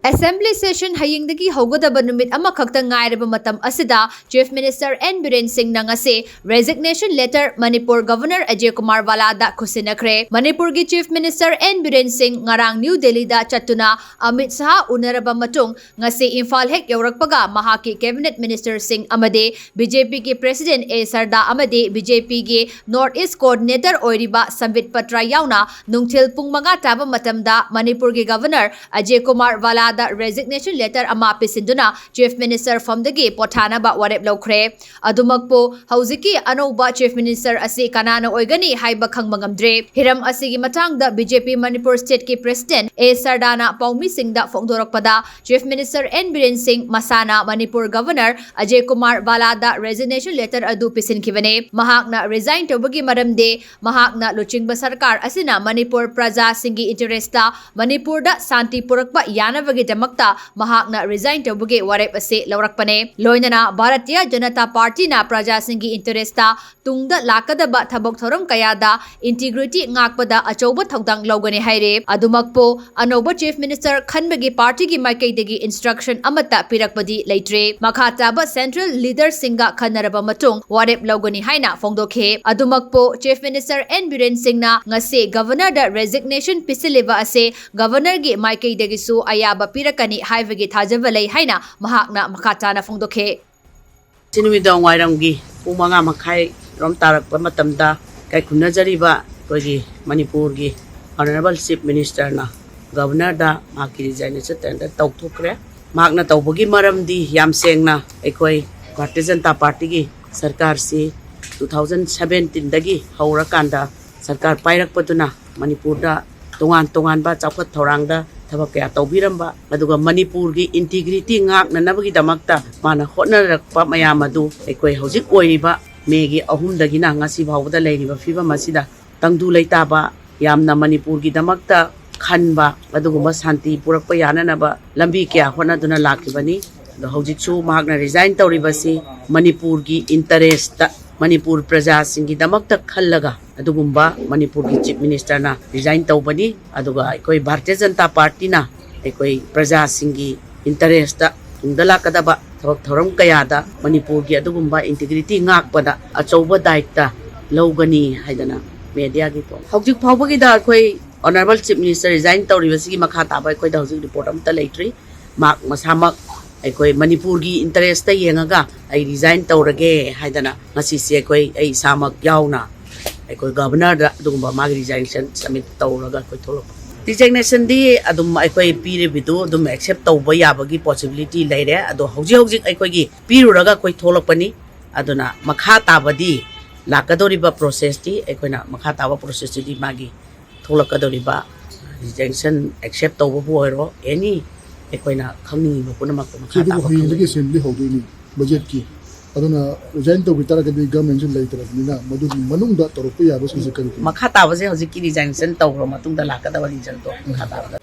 Assembly session hayingdagi haugadaba numit ama khakta ngairaba matam asida Chief Minister N Biren Singh Ngasi resignation letter Manipur Governor Ajay Bhalla Da Khutsinakhre. Manipur gi Chief Minister N Biren Singh ngarang New Delhi da chatuna Amit Shah unaraba matung ngasi Imphal hek yaurakpaga mahaki Cabinet Minister Singh amade BJP ki President A Sarda amade BJP gi North East Coordinator oiriba Sambit Patra yauna nungthil pung manga taba matamda Manipur gi Governor Ajay Bhalla da resignation letter ama pisinduna Chief Minister from the gi pothana ba warep lokre adumakpo hauziki anoba Chief Minister asi kanana oigani haiba khangmangamdre hiram asigi matangda BJP Manipur State ki President A Sardana Paumi Singh da phongdorakpada Chief Minister N Biren Singh masana Manipur Governor Ajay Bhalla da resignation letter adu pisinkibane mahakna resign tobagi maramde mahakna luchingba sarkar asina Manipur praja singi interesta Manipur da santi purakba yanavagi damakta mahakna resign tobagi warep ase laurakpane loinana Bharatiya Janata Party na praja singi interesta tungda lakadaba thabok thoram kayada integrity ngakpada achauba thodang logani haire adumakpo anoba Chief Minister khanbagi party gi maikaidagi instruction amata pirakpadi leitre makhataba central leader singa khanaraba matung warep logani haina phongdokhe adumakpo Chief Minister N Biren Singh na ngase governor da resignation pisileva ase governor gi maikaidagi su ayaba pirakani haivagi thajaba lei haina mahakna makhatana phongdokhe Sinumidong wairamgi pumanga makai rom tarak pamatamda kai khunajariba kogi Manipur gi Honorable Chief Minister na Governor da maki resignation tender tawthukre makna tawbagi maramdi yam sengna ekoi Bharatiya Janata Party gi sarkar si 2017 dagi haurakanda sarkar pairakpaduna Manipur da tongan ba chawkhat thorangda thabak kaya tawbiramba aduga Manipur gi integrity ngaknanabagi damakta mana hotnarakpa mayam adu ekoi hojik oiriba megi ahumdagi na ngasi bawda leiriba fiba masida tangdu leitaba yamna Manipur gi damakta khanba aduga santi purakpa yananaba lambi kya hotnaduna lakibani the hojiksu mahakna resign tawribasi Manipur gi interest Manipur praja singi damakta khallaga adugumba Manipur gi Chief Minister na resign tawbani aduga ekoi Bharatiya Janata Party na ekoi praja singi interest tungdala kadaba thok thoram kayada Manipur gi adugumba integrity ngakpada achauba daikta logani haidana media gi to hojik phawbagi da ekoi Honorable Chief Minister resign tawribasi gi makha taba ekoi da hojik report am ta leitri mak masamak ekoi Manipur gi interest ta yengaga ai resign tawrage haidana ngasi se ekoi ai samak yauna ekoi governor da dugumba magi resignation submit tawraga koi tholo resignation di adum ekoi pire bidu adum accept tawba yabagi possibility leire ado hojik ekoi gi piruraga koi tholopani aduna makha tabadi lakadoriba process ti ekoina makha taba process ti magi tholakadoriba resignation accept tawba boiro any ekoina khangni bopuna makko makha taba hoyindagi assembly hogini budget ki aduna resign to bitara ka government jin laitara nina madu manungda toropu yaba sisi kari makha taba je hojik ki resignation tawro matungda lakadaba result to makha taba